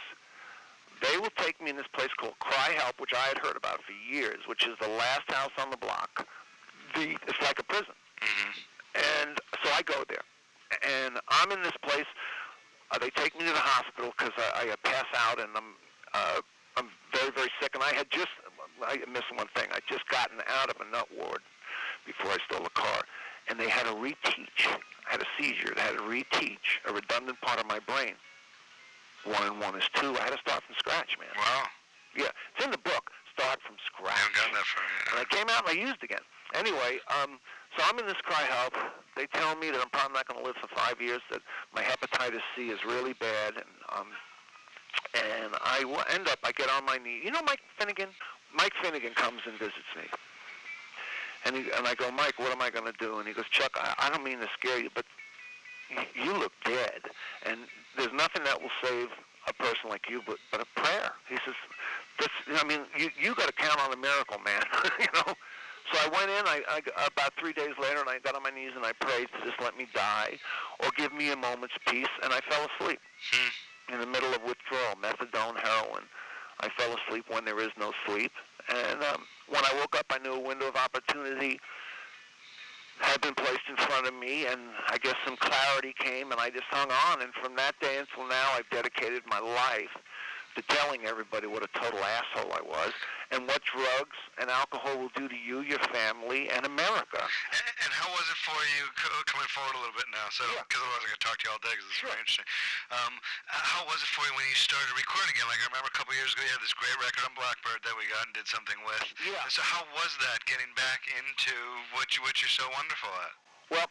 They will take me in this place called Cry Help, which I had heard about for years, which is the last house on the block. It's like a prison. Mm-hmm. And so I go there. And I'm in this place. They take me to the hospital because I pass out and I'm very, very sick. And I missed one thing. I'd just gotten out of a nut ward before I stole a car. And they had to reteach. I had a seizure. They had to reteach a redundant part of my brain. 1 and 1 is 2. I had to start from scratch, man. Wow. Yeah, it's in the book. Start from scratch. I haven't gotten that far yet. And I came out and I used again. Anyway, so I'm in this Cry Help. They tell me that I'm probably not going to live for 5 years, that my hepatitis C is really bad, and I end up, I get on my knee. You know Mike Finnegan? Mike Finnegan comes and visits me. And I go, Mike, what am I going to do? And he goes, Chuck, I don't mean to scare you, but you look dead, and there's nothing that will save a person like you but a prayer. He says, you got to count on a miracle, man. You know. So I went in. I about 3 days later, and I got on my knees and I prayed to just let me die, or give me a moment's peace, and I fell asleep in the middle of withdrawal, methadone, heroin. I fell asleep when there is no sleep, and when I woke up, I knew a window of opportunity had been placed in front of me, and I guess some clarity came, and I just hung on. And from that day until now, I've dedicated my life to telling everybody what a total asshole I was, and what drugs and alcohol will do to you, your family, and America. And how was it for you, coming forward a little bit now, so because otherwise I could talk to you all day, because it's very interesting. How was it for you when you started recording again? Like, I remember a couple years ago you had this great record on Blackbird that we got and did something with. Yeah. And so how was that, getting back into what you're so wonderful at? Well,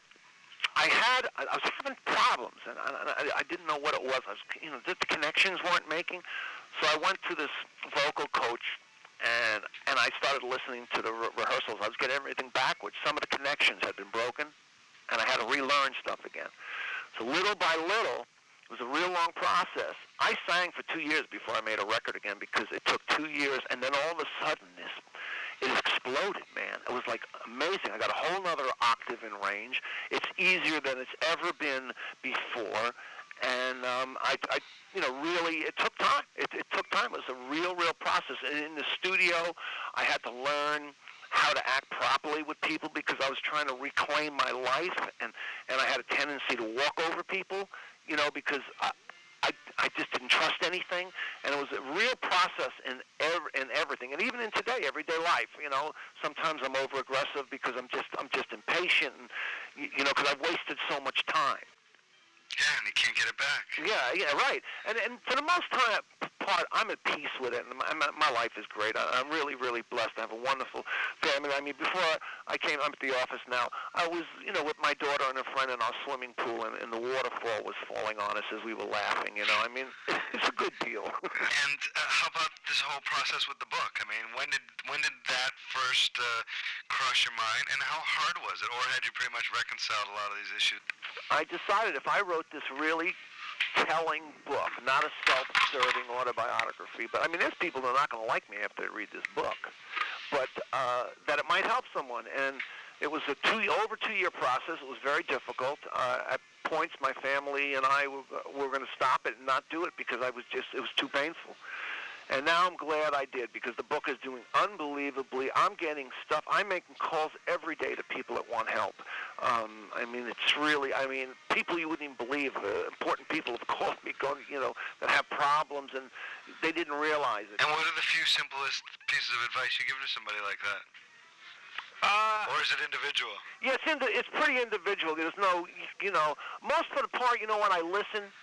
I was having problems, and I didn't know what it was. The connections weren't making. So I went to this vocal coach, and I started listening to the rehearsals. I was getting everything backwards. Some of the connections had been broken, and I had to relearn stuff again. So little by little, it was a real long process. I sang for 2 years before I made a record again, because it took 2 years, and then all of a sudden it exploded, man. It was like amazing. I got a whole nother octave in range. It's easier than it's ever been before. And really, it took time. It took time. It was a real process. And in the studio, I had to learn how to act properly with people because I was trying to reclaim my life, and I had a tendency to walk over people, because I just didn't trust anything, and it was a real process in everything, and even in today, everyday life. Sometimes I'm over aggressive because I'm just impatient, and because I've wasted so much time. Yeah, and you can't get it back. Yeah, right. And for the most part, I'm at peace with it, and my life is great. I'm really, really blessed. I have a wonderful family. I mean, before I'm at the office now, I was, with my daughter and a friend in our swimming pool, and the waterfall was falling on us as we were laughing. I mean, it's a good deal. And how about this whole process with the book? I mean, when did that first cross your mind, and how hard was it, or had you pretty much reconciled a lot of these issues? I decided if I wrote this really telling book, not a self-serving autobiography, but I mean, there's people that are not going to like me after they read this book, but that it might help someone. And it was over 2-year process. It was very difficult. At points, my family and I were going to stop it and not do it because it was too painful. And now I'm glad I did because the book is doing unbelievably. I'm getting stuff. I'm making calls every day to people that want help. I mean, it's really, people you wouldn't even believe, important people have called me that have problems and they didn't realize it. And what are the few simplest pieces of advice you give to somebody like that? Or is it individual? Yeah, it's pretty individual. There's no, most of the part, when I listen,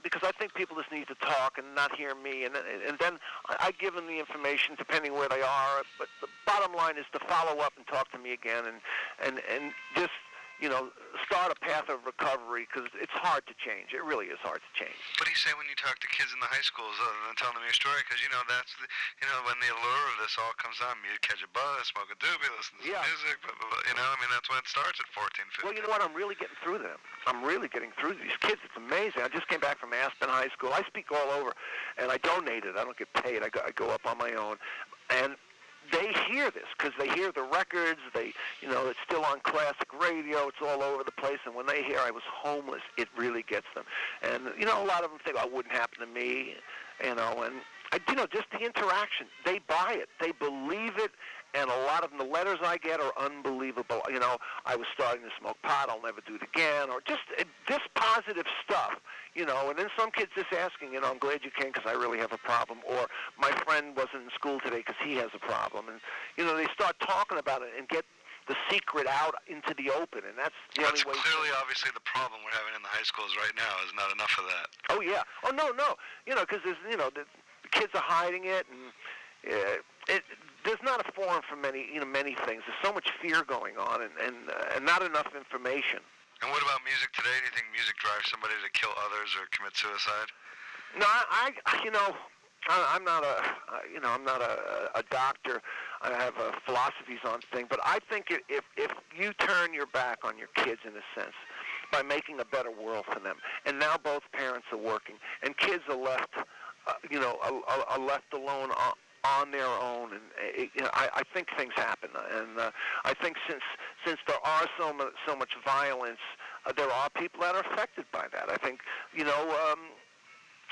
because I think people just need to talk and not hear me, and then I give them the information depending where they are. But the bottom line is to follow up and talk to me again, and just start a path of recovery because it's hard to change. It really is hard to change. What do you say when you talk to kids in the high schools other than telling them your story? Because that's when the allure of this all comes on, you catch a buzz, smoke a doobie, listen to some music, blah, blah, blah. That's when it starts at 14, 15. Well, you know what? I'm really getting through them. I'm really getting through these kids. It's amazing. I just came back from Aspen High School. I speak all over, and I donate it. I don't get paid. I go up on my own, and they hear this because they hear the records. It's still on classic radio. It's all over the place. And when they hear I was homeless, it really gets them. And a lot of them think, "Oh, it wouldn't happen to me," and just the interaction. They buy it. They believe it. And a lot of them, the letters I get are unbelievable. I was starting to smoke pot. I'll never do it again. Or just this positive stuff, And then some kids just asking, I'm glad you came because I really have a problem. Or my friend wasn't in school today because he has a problem. And, they start talking about it and get the secret out into the open. And that's the only way. That's clearly, obviously, the problem we're having in the high schools right now is not enough of that. Oh, yeah. Oh, no. Because there's, the kids are hiding it. And there's not a forum for many things. There's so much fear going on and not enough information. And what about music today? Do you think music drives somebody to kill others or commit suicide? No, I'm not a doctor. I have philosophies on things, but I think if you turn your back on your kids in a sense by making a better world for them, and now both parents are working, and kids are left, are left alone on their own, and I think things happen, and I think since there are so much violence, there are people that are affected by that. I think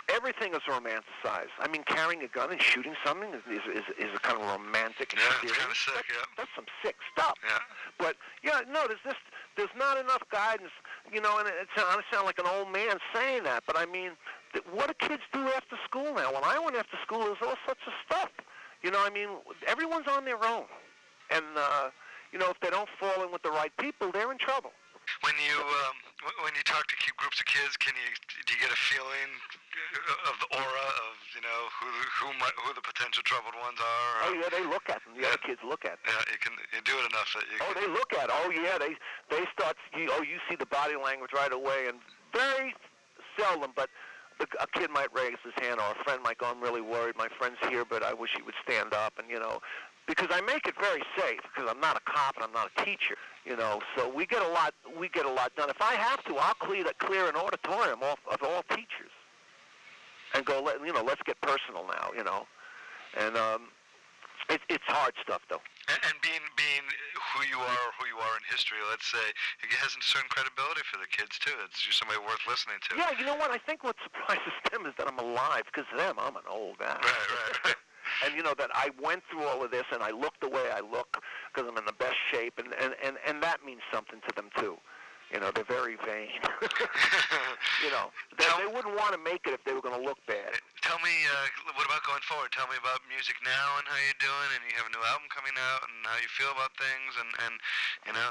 everything is romanticized. I mean, carrying a gun and shooting something is a kind of romantic experience. Yeah, it's kind of sick. Yeah, that's some sick stuff. Yeah, but there's not enough guidance. And I sound like an old man saying that, but I mean, what do kids do after school now? When I went after school, there was all sorts of stuff. Everyone's on their own. And, if they don't fall in with the right people, they're in trouble. When you talk to groups of kids, do you get a feeling of the aura of, who the potential troubled ones are? Oh, yeah, they look at them. The other kids look at them. Yeah, you do it enough that you they look at it. Oh, yeah, they start, you see the body language right away, and very seldom, but a kid might raise his hand, or a friend might go, "I'm really worried. My friend's here, but I wish he would stand up." And because I make it very safe, because I'm not a cop and I'm not a teacher. So we get a lot done. If I have to, I'll clear an auditorium of all teachers, and go, let's get personal now. And it's hard stuff though. And being who who you are or who you are in history, let's say, it has a certain credibility for the kids too. It's just somebody worth listening to. Yeah, you know what? I think what surprises them is that I'm alive, because to them, I'm an old guy. Right. And you know that I went through all of this, and I look the way I look because I'm in the best shape, and that means something to them too. You know, they're very vain. You know, they wouldn't want to make it if they were going to look bad. Tell me, what about going forward? Tell me about music now and how you're doing, and you have a new album coming out, and how you feel about things, and you know,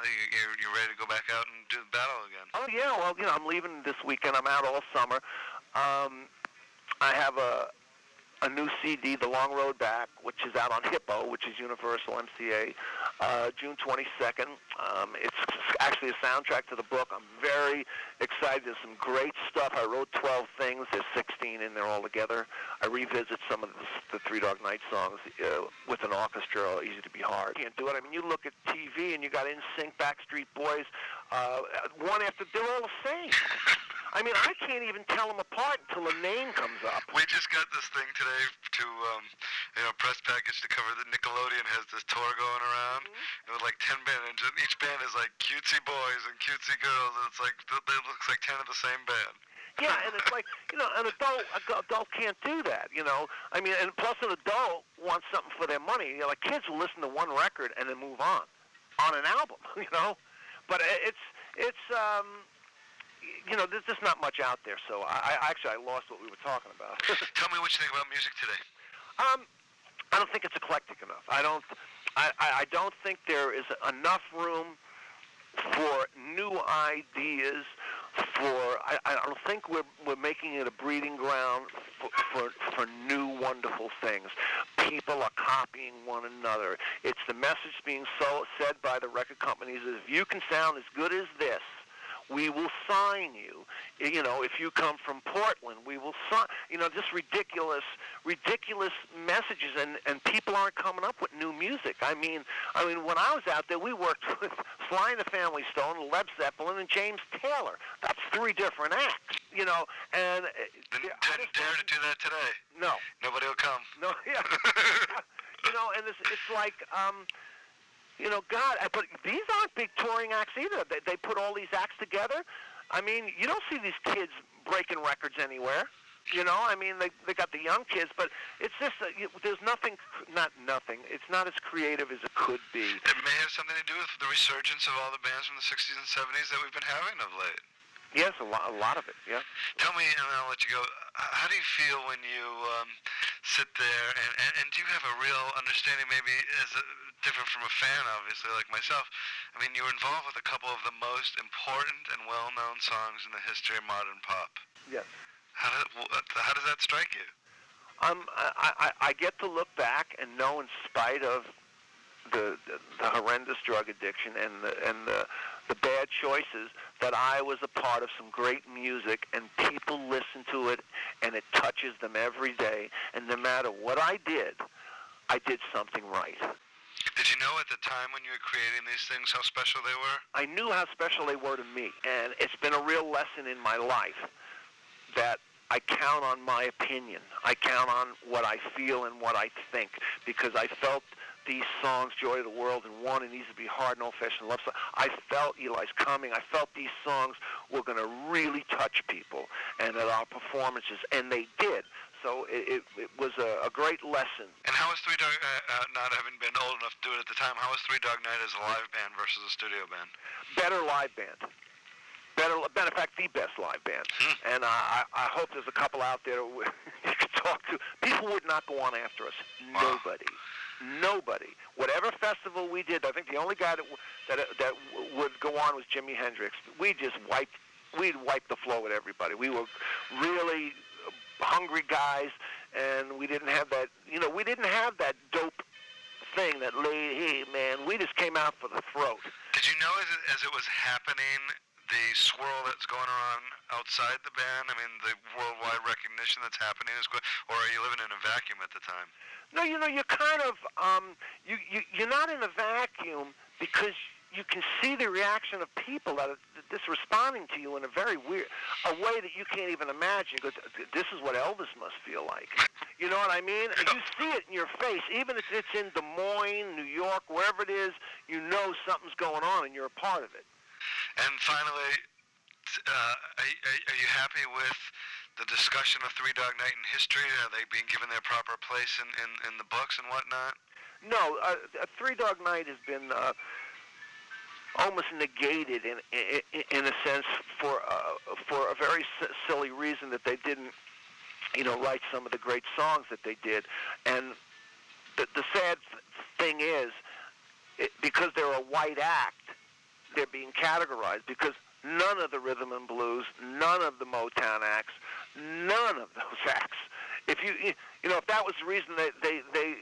you're ready to go back out and do the battle again. Oh yeah, well, you know, I'm leaving this weekend. I'm out all summer. I have a new CD, The Long Road Back, which is out on Hippo, which is Universal MCA, June 22nd. It's actually a soundtrack to the book. I'm very excited. There's some great stuff. I wrote 12 things. There's 16 in there altogether. I revisit some of the Three Dog Night songs with an orchestra, Easy to Be Hard. You can't do it. I mean, you look at TV and you got NSYNC, Backstreet Boys, one after, they're all the same. I mean, I can't even tell them apart until a name comes up. We just got this thing today to, press package to cover that Nickelodeon has this tour going around. It was like 10 bands, and each band is like cutesy boys and cutesy girls, and it's like, it looks like 10 of the same band. Yeah, and it's like, you know, an adult can't do that, you know. I mean, and plus an adult wants something for their money. You know, like kids will listen to one record and then move on an album, you know. But it's you know, there's just not much out there. So I lost what we were talking about. Tell me what you think about music today. I don't think it's eclectic enough. I don't think there is enough room for new ideas. I don't think we're making it a breeding ground for new wonderful things. People are copying one another. It's the message being said by the record companies is, if you can sound as good as this, we will sign you. You know, if you come from Portland, we will sign. You know, just ridiculous messages, and people aren't coming up with new music. I mean, when I was out there, we worked with Sly and the Family Stone, Led Zeppelin, and James Taylor. That's 3 different acts. You know, and dare to do that today. No, nobody will come. No, yeah. You know, and it's like. You know, God, but these aren't big touring acts either. They put all these acts together. I mean, you don't see these kids breaking records anywhere. You know, I mean, they got the young kids, but it's just, there's nothing. It's not as creative as it could be. It may have something to do with the resurgence of all the bands from the 60s and 70s that we've been having of late. Yes, a lot of it, yeah. Tell me, and I'll let you go, how do you feel when you sit there, and do you have a real understanding, maybe different from a fan, obviously, like myself? I mean, you were involved with a couple of the most important and well-known songs in the history of modern pop. Yes. How does that strike you? I get to look back and know, in spite of the horrendous drug addiction and the bad choices, that I was a part of some great music, and people listen to it, and it touches them every day. And no matter what I did something right. Did you know at the time when you were creating these things how special they were? I knew how special they were to me, and it's been a real lesson in my life that I count on my opinion. I count on what I feel and what I think, because I felt these songs, Joy of the World and One, and These Would Be Hard and Old-Fashioned Love Song. I felt Eli's Coming. I felt these songs were going to really touch people, and at our performances, and they did. So it was a great lesson. And how was Three Dog, not having been old enough to do it at the time, how was Three Dog Night as a live band versus a studio band? Better live band. Matter of fact, the best live band. And I hope there's a couple out there you can talk to. People would not go on after us. Nobody. Whatever festival we did, I think the only guy that would go on was Jimi Hendrix. We'd wipe the floor with everybody. We were really hungry guys, and we didn't have that. You know, we didn't have that dope thing that hey man. We just came out for the throat. Did you know as it was happening, the swirl that's going on outside the band? I mean, the worldwide recognition that's happening is going, or are you living in a vacuum at the time? No, you know, you're kind of you're not in a vacuum, because you can see the reaction of people that this responding to you in a very weird, a way that you can't even imagine. Because this is what Elvis must feel like. You know what I mean? And you see it in your face, even if it's in Des Moines, New York, wherever it is. You know something's going on, and you're a part of it. And finally, are you happy with the discussion of Three Dog Night in history? Are they being given their proper place in the books and whatnot? No, Three Dog Night has been almost negated in a sense for a very silly reason that they didn't, write some of the great songs that they did. And the sad thing is, because they're a white act, they're being categorized, because none of the rhythm and blues, none of the Motown acts, none of those acts. If if that was the reason they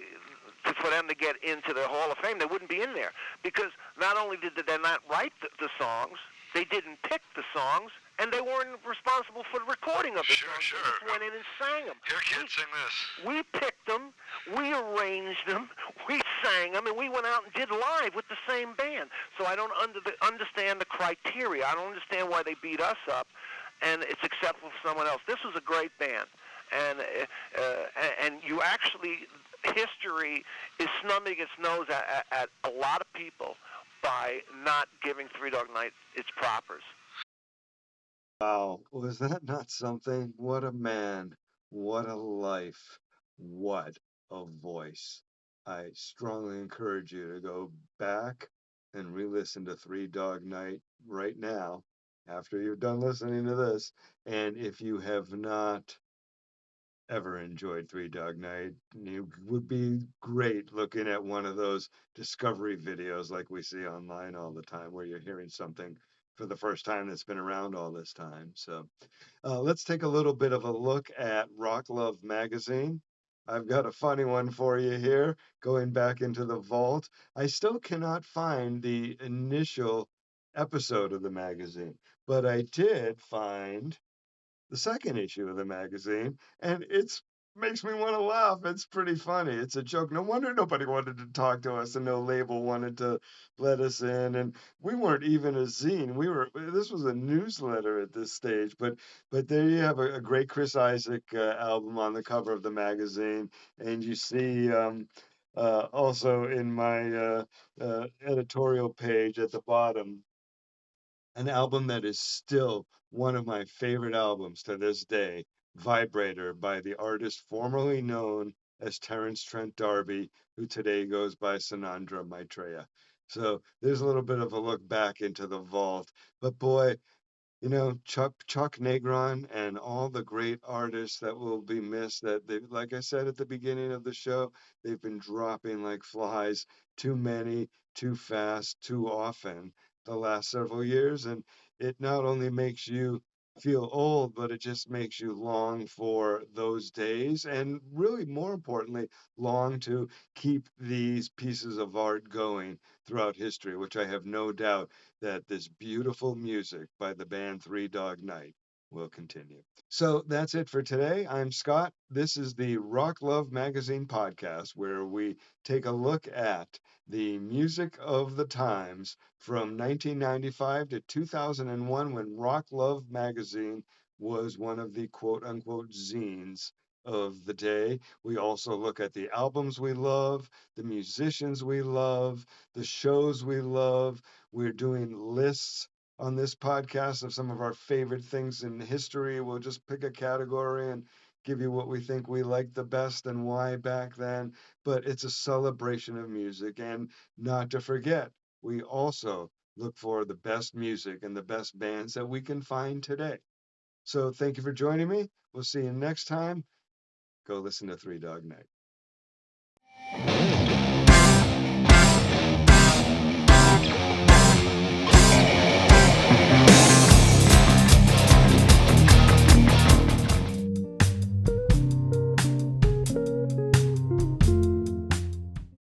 for them to get into the Hall of Fame, they wouldn't be in there. Because not only did they not write the songs, they didn't pick the songs, and they weren't responsible for the recording of the songs. Sure. They just went in and sang them. Here, kids, sing this. We picked them, we arranged them, we sang them, and we went out and did live with the same band. So I don't understand the criteria. I don't understand why they beat us up, and it's acceptable for someone else. This was a great band, and you actually, history is snubbing its nose at a lot of people by not giving Three Dog Night its propers. Wow, was that not something? What a man, what a life, what a voice. I strongly encourage you to go back and re-listen to Three Dog Night right now after you're done listening to this. And if you have not ever enjoyed Three Dog Night, it would be great looking at one of those discovery videos like we see online all the time, where you're hearing something for the first time that's been around all this time. So let's take a little bit of a look at RockLove Magazine. I've got a funny one for you here, going back into the vault. I still cannot find the initial episode of the magazine, but I did find the second issue of the magazine, and it's makes me want to laugh. It's pretty funny. It's a joke. No wonder nobody wanted to talk to us, and no label wanted to let us in. And we weren't even a zine. This was a newsletter at this stage. But there you have a great Chris Isaak album on the cover of the magazine, and you see also in my editorial page at the bottom, an album that is still one of my favorite albums to this day, Vibrator, by the artist formerly known as Terence Trent D'Arby, who today goes by Sanandra Maitreya. So there's a little bit of a look back into the vault. But boy, Chuck Negron and all the great artists that will be missed, that they, like I said at the beginning of the show, they've been dropping like flies, too many, too fast, too often the last several years. And it not only makes you feel old, but it just makes you long for those days, and really more importantly, long to keep these pieces of art going throughout history, which I have no doubt that this beautiful music by the band Three Dog Night will continue. So that's it for today. I'm Scott. This is the RockLove Magazine Podcast, where we take a look at the music of the times from 1995 to 2001, when RockLove Magazine was one of the quote unquote zines of the day. We also look at the albums we love, the musicians we love, the shows we love. We're doing lists on this podcast of some of our favorite things in history. We'll just pick a category and give you what we think we liked the best and why back then. But it's a celebration of music. And not to forget, we also look for the best music and the best bands that we can find today. So thank you for joining me. We'll see you next time. Go listen to Three Dog Night.